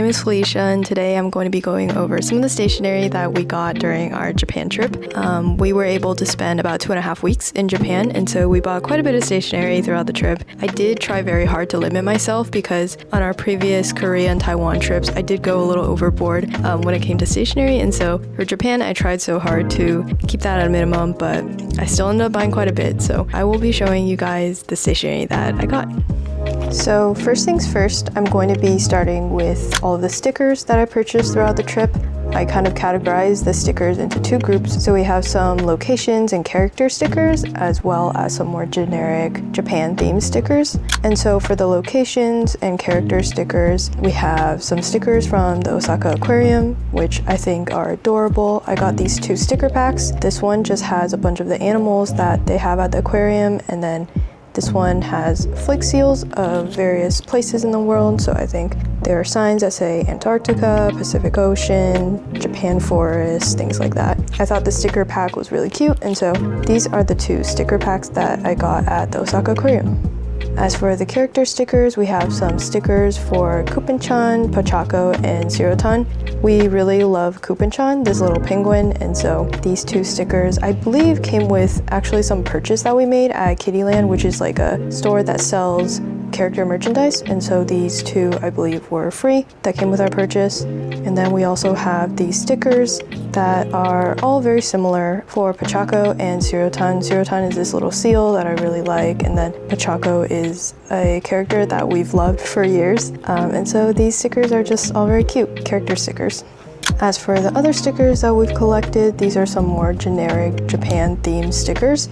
is Felicia, and today I'm going to be going over some of the stationery that we got during our Japan trip. We were able to spend about 2.5 weeks in Japan, and so we bought quite a bit of stationery throughout the trip. I did try very hard to limit myself because on our previous Korea and Taiwan trips, I did go a little overboard when it came to stationery, and so for Japan, I tried so hard to keep that at a minimum, but I still ended up buying quite a bit, so I will be showing you guys the stationery that I got. So first things first, I'm going to be starting with all of the stickers that I purchased throughout the trip. I kind of categorized the stickers into two groups. So we have some locations and character stickers, as well as some more generic Japan themed stickers. And so for the locations and character stickers, we have some stickers from the Osaka Aquarium, which I think are adorable. I got these two sticker packs. This one just has a bunch of the animals that they have at the aquarium, and then this one has flake seals of various places in the world, so I think there are signs that say Antarctica, Pacific Ocean, Japan forest, things like that. I thought the sticker pack was really cute, and so these are the two sticker packs that I got at the Osaka Aquarium. As for the character stickers, we have some stickers for Coupon-chan, Pochako, and Sirotan. We really love Coupon-chan, this little penguin, and so these two stickers I believe came with actually some purchase that we made at Kittyland, which is like a store that sells character merchandise, and so these two I believe were free that came with our purchase. And then we also have these stickers that are all very similar for Pochako and Sirotan. Sirotan is this little seal that I really like, and then Pochako is a character that we've loved for years, and so these stickers are just all very cute character stickers. As for the other stickers that we've collected, these are some more generic Japan themed stickers.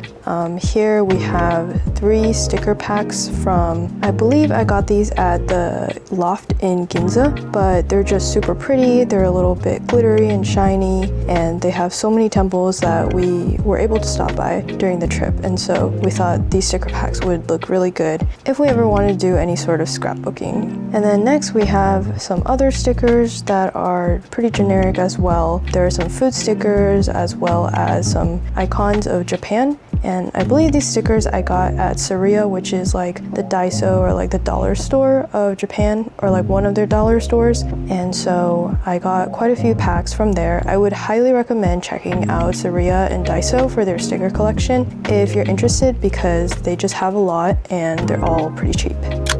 Here we have 3 sticker packs from, I believe I got these at the Loft in Ginza, but they're just super pretty. They're a little bit glittery and shiny, and they have so many temples that we were able to stop by during the trip, and so we thought these sticker packs would look really good if we ever wanted to do any sort of scrapbooking. And then next we have some other stickers that are pretty generic as well. There are some food stickers as well as some icons of Japan, and I believe these stickers I got at Saria, which is like the Daiso or like the dollar store of Japan, or like one of their dollar stores, and so I got quite a few packs from there. I would highly recommend checking out Saria and Daiso for their sticker collection if you're interested, because they just have a lot and they're all pretty cheap.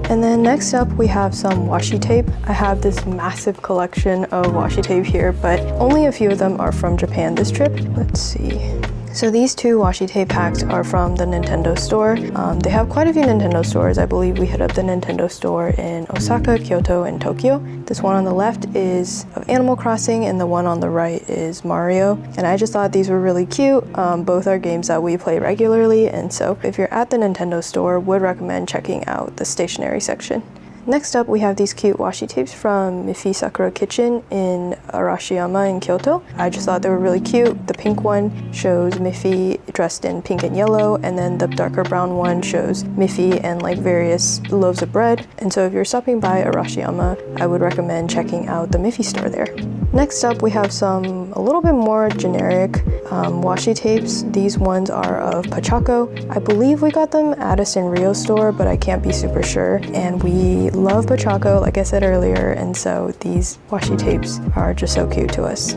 And then next up we have some washi tape. I have this massive collection of washi tape here, but only a few of them are from Japan this trip. Let's see. So these 2 washi tape packs are from the Nintendo store. They have quite a few Nintendo stores. I believe we hit up the Nintendo store in Osaka, Kyoto, and Tokyo. This one on the left is of Animal Crossing, and the one on the right is Mario. And I just thought these were really cute. Both are games that we play regularly, and so if you're at the Nintendo store, would recommend checking out the stationery section. Next up, we have these cute washi tapes from Miffy Sakura Kitchen in Arashiyama in Kyoto. I just thought they were really cute. The pink one shows Miffy dressed in pink and yellow, and then the darker brown one shows Miffy and like various loaves of bread. And so if you're stopping by Arashiyama, I would recommend checking out the Miffy store there. Next up, we have some a little bit more generic washi tapes. These ones are of Pochako. I believe we got them at a Sanrio store, but I can't be super sure. And we love Pochako, like I said earlier, and so these washi tapes are just so cute to us.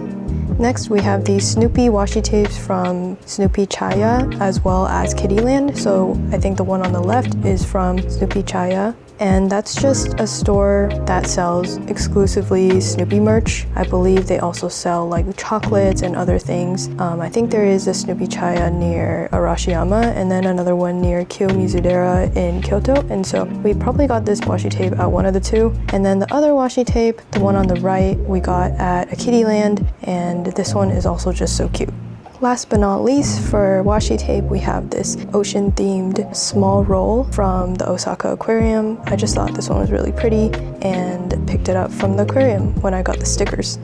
Next, we have these Snoopy washi tapes from Snoopy Chaya as well as Kittyland. So I think the one on the left is from Snoopy Chaya, and that's just a store that sells exclusively Snoopy merch. I believe they also sell like chocolates and other things. I think there is a Snoopy Chaya near Arashiyama, and then another one near Kiyomizudera in Kyoto, and so we probably got this washi tape at one of the two. And then the other washi tape, the one on the right, we got at a Kittyland, and this one is also just so cute. Last but not least, for washi tape, we have this ocean-themed small roll from the Osaka Aquarium. I just thought this one was really pretty and picked it up from the aquarium when I got the stickers.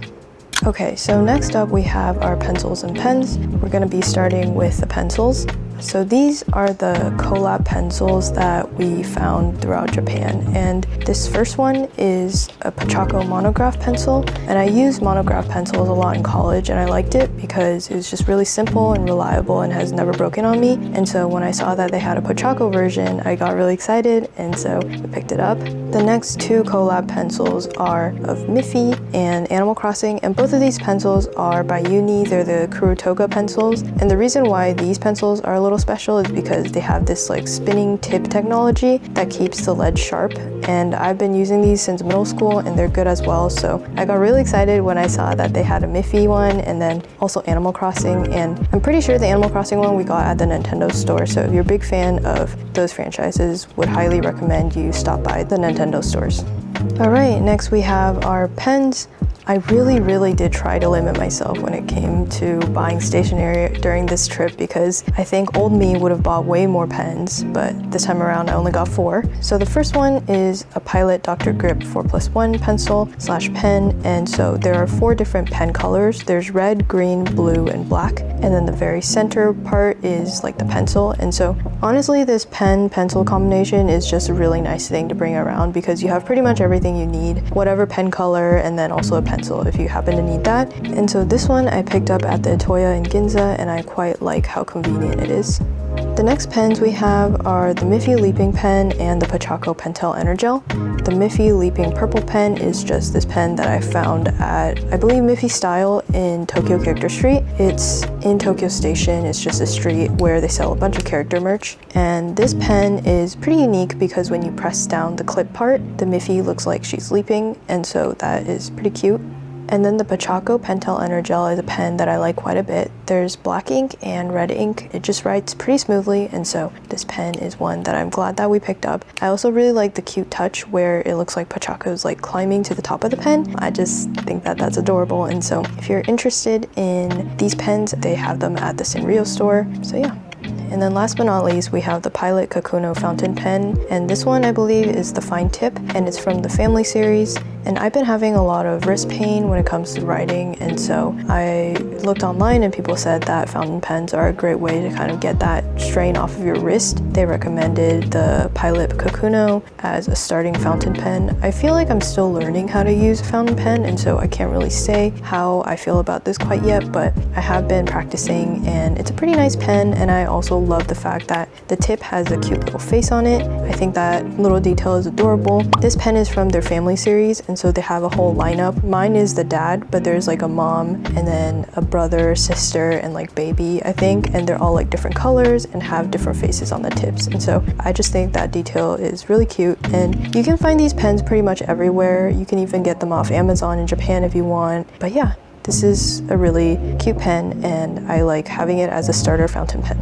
Okay, so next up we have our pencils and pens. We're going to be starting with the pencils. So these are the collab pencils that we found throughout Japan, and this first one is a Pochako monograph pencil, and I used monograph pencils a lot in college, and I liked it because it was just really simple and reliable and has never broken on me. And so when I saw that they had a Pochako version, I got really excited, and so I picked it up. The next two collab pencils are of Miffy and Animal Crossing, and both of these pencils are by Uni. They're the Kurutoga pencils, and the reason why these pencils are a little special is because they have this like spinning tip technology that keeps the lead sharp, and I've been using these since middle school and they're good as well. So I got really excited when I saw that they had a Miffy one and then also Animal Crossing, and I'm pretty sure the Animal Crossing one we got at the Nintendo store. So if you're a big fan of those franchises, would highly recommend you stop by the Nintendo stores. All right, next we have our pens. I really did try to limit myself when it came to buying stationery during this trip, because I think old me would have bought way more pens, but this time around I only got 4. So the first one is a Pilot Dr. Grip 4+1 pencil / pen, and so there are 4 different pen colors. There's red, green, blue, and black, and then the very center part is like the pencil. And so honestly, this pen-pencil combination is just a really nice thing to bring around, because you have pretty much everything you need, whatever pen color, and then also a pencil if you happen to need that. And so this one I picked up at the Itoya in Ginza, and I quite like how convenient it is. The next pens we have are the Miffy Leaping Pen and the Pochacco Pentel Energel. The Miffy Leaping Purple Pen is just this pen that I found at, I believe, Miffy Style in Tokyo Character Street. It's in Tokyo Station. It's just a street where they sell a bunch of character merch. And this pen is pretty unique because when you press down the clip part, the Miffy looks like she's leaping, and so that is pretty cute. And then the Pochacco Pentel Energel is a pen that I like quite a bit. There's black ink and red ink. It just writes pretty smoothly, and so this pen is one that I'm glad that we picked up. I also really like the cute touch where it looks like Pochacco's like climbing to the top of the pen. I just think that that's adorable, and so if you're interested in these pens, they have them at the Sanrio store. So yeah. And then last but not least, we have the Pilot Kakuno fountain pen, and this one I believe is the fine tip, and it's from the Family series. And I've been having a lot of wrist pain when it comes to writing, and so I looked online and people said that fountain pens are a great way to kind of get that strain off of your wrist. They recommended the Pilot Kakuno as a starting fountain pen. I feel like I'm still learning how to use a fountain pen, and so I can't really say how I feel about this quite yet, but I have been practicing, and it's a pretty nice pen, and I also love the fact that the tip has a cute little face on it. I think that little detail is adorable. This pen is from their Family series, and so they have a whole lineup. Mine is the dad, but there's like a mom and then a brother, sister, and like baby, I think, and they're all like different colors and have different faces on the tips. And so I just think that detail is really cute, and you can find these pens pretty much everywhere. You can even get them off Amazon in Japan if you want. But yeah, this is a really cute pen, and I like having it as a starter fountain pen.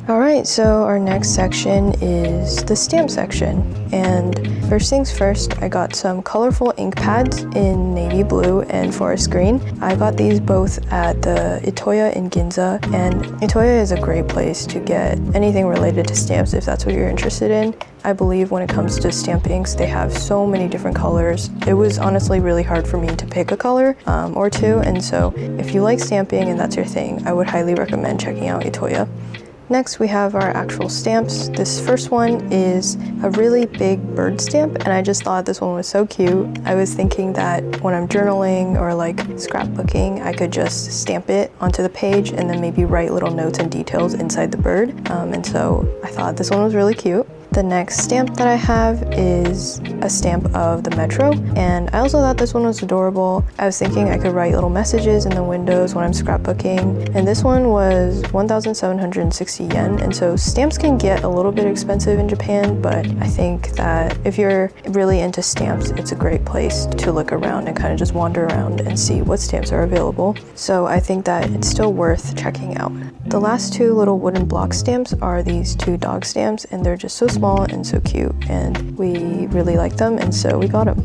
Alright, so our next section is the stamp section, and first things first, I got some colorful ink pads in navy blue and forest green. I got these both at the Itoya in Ginza, and Itoya is a great place to get anything related to stamps if that's what you're interested in. I believe when it comes to stamp inks, they have so many different colors. It was honestly really hard for me to pick a color or two, and so if you like stamping and that's your thing, I would highly recommend checking out Itoya. Next, we have our actual stamps. This first one is a really big bird stamp, and I just thought this one was so cute. I was thinking that when I'm journaling or like scrapbooking, I could just stamp it onto the page and then maybe write little notes and details inside the bird. And so I thought this one was really cute. The next stamp that I have is a stamp of the metro, and I also thought this one was adorable. I was thinking I could write little messages in the windows when I'm scrapbooking, and this one was 1,760 yen, and so stamps can get a little bit expensive in Japan, but I think that if you're really into stamps, it's a great place to look around and kind of just wander around and see what stamps are available. So I think that it's still worth checking out. The last two little wooden block stamps are these 2 dog stamps, and they're just so small and so cute, and we really like them, and so we got them.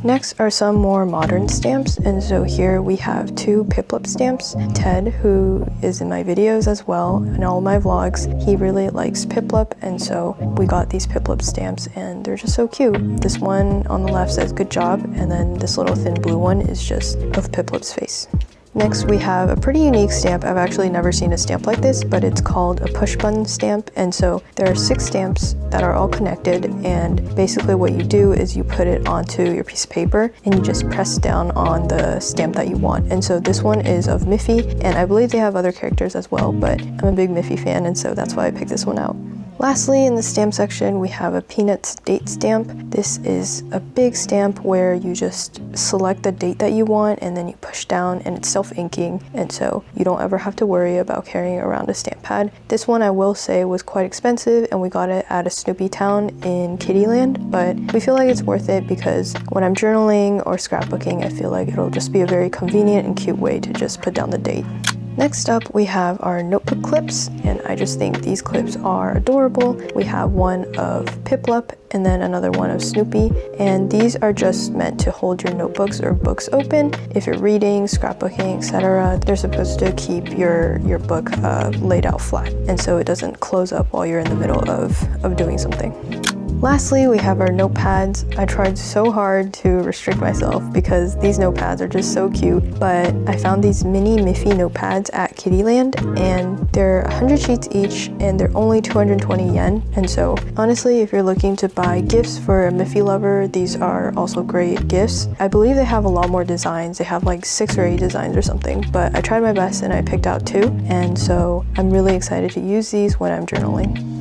Next are some more modern stamps, and so here we have 2 Piplup stamps. Ted, who is in my videos as well and all my vlogs, he really likes Piplup, and so we got these Piplup stamps, and they're just so cute. This one on the left says good job, and then this little thin blue one is just of Piplup's face. Next, we have a pretty unique stamp. I've actually never seen a stamp like this, but it's called a push button stamp. And so there are 6 stamps that are all connected, and basically what you do is you put it onto your piece of paper and you just press down on the stamp that you want. And so this one is of Miffy, and I believe they have other characters as well, but I'm a big Miffy fan, and so that's why I picked this one out. Lastly, in the stamp section, we have a Peanuts date stamp. This is a big stamp where you just select the date that you want and then you push down and it's self-inking, and so you don't ever have to worry about carrying around a stamp pad. This one I will say was quite expensive and we got it at a Snoopy town in Kittyland, but we feel like it's worth it because when I'm journaling or scrapbooking, I feel like it'll just be a very convenient and cute way to just put down the date. Next up, we have our notebook clips, and I just think these clips are adorable. We have one of Piplup and then another one of Snoopy, and these are just meant to hold your notebooks or books open. If you're reading, scrapbooking, etc., they're supposed to keep your book laid out flat, and so it doesn't close up while you're in the middle of doing something. Lastly, we have our notepads. I tried so hard to restrict myself because these notepads are just so cute, but I found these mini Miffy notepads at Kittyland and they're 100 sheets each and they're only 220 yen. And so honestly, if you're looking to buy gifts for a Miffy lover, these are also great gifts. I believe they have a lot more designs. They have like 6 or 8 designs or something, but I tried my best and I picked out 2. And so I'm really excited to use these when I'm journaling.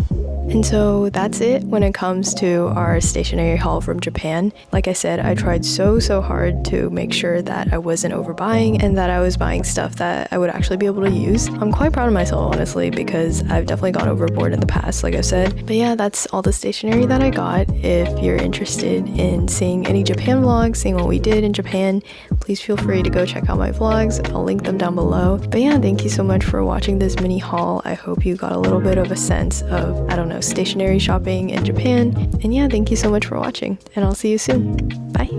And so that's it when it comes to our stationery haul from Japan. Like I said, I tried so hard to make sure that I wasn't overbuying and that I was buying stuff that I would actually be able to use. I'm quite proud of myself, honestly, because I've definitely gone overboard in the past, like I said. But yeah, that's all the stationery that I got. If you're interested in seeing any Japan vlogs, seeing what we did in Japan, please feel free to go check out my vlogs. I'll link them down below. But yeah, thank you so much for watching this mini haul. I hope you got a little bit of a sense of, I don't know, stationery shopping in Japan. And yeah, thank you so much for watching, and I'll see you soon. Bye!